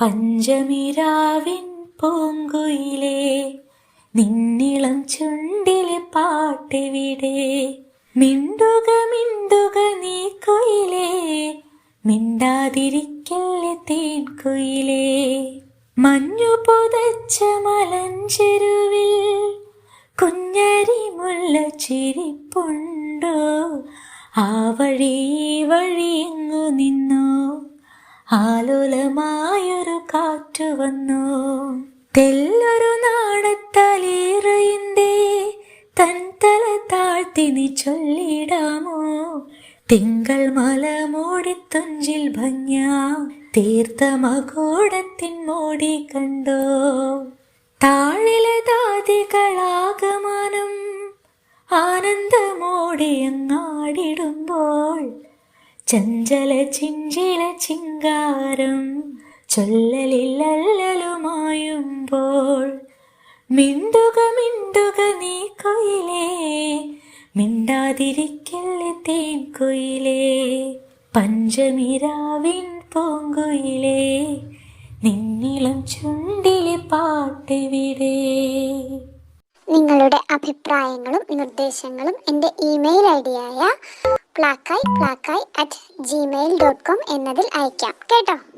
പഞ്ചമിരാവിൻ പൂങ്കുയിലേ, നിന്നിളം ചുണ്ടിലെ പാട്ടെവിടെ? മിണ്ടുക മിണ്ടുക നീ കുയിലേ, മിണ്ടാതിരിക്കല്ലേ തേൻകുയിലേ. മഞ്ഞു പുതച്ച മലഞ്ചെരുവിൽ കുഞ്ഞരി മുല്ല ചിരിപ്പുണ്ടോ? ആ വഴി വഴിയെങ്ങു നിന്നോ? ആലോലമായൊരു കാറ്റു വന്നു. തെല്ലൊരു നാണത്തലേറയിന്റെ തൻ തല താഴ്ത്തിനി ചൊല്ലിടാമോ? തിങ്കൾ മല മൂടി തുഞ്ചിൽ ഭംഗ്യ തീർത്ത മകുടത്തിൻ മോടി കണ്ടോ? താഴിലെ ദാതികളാകമാനം ആനന്ദമോടെ അങ്ങാടിടുമ്പോൾ ചഞ്ചല ചിഞ്ചില ചിങ്കാരം ചൊല്ലലില്ലല്ലുമായുമ്പോൾ. മിണ്ടുക മിണ്ടുക നീ കുയിലേ, മിണ്ടാതിരിക്കല്ലേ തേൻകുയിലേ. പഞ്ചമിരാവിൻ പൂങ്കുയിലേ, നിന്നിളം ചുണ്ടിലെ പാട്ടെവിടെ? നിങ്ങളുടെ അഭിപ്രായങ്ങളും നിർദ്ദേശങ്ങളും എൻ്റെ ഇമെയിൽ ഐഡിയായ plakai@gmail.com എന്നതിൽ അയക്കാം കേട്ടോ.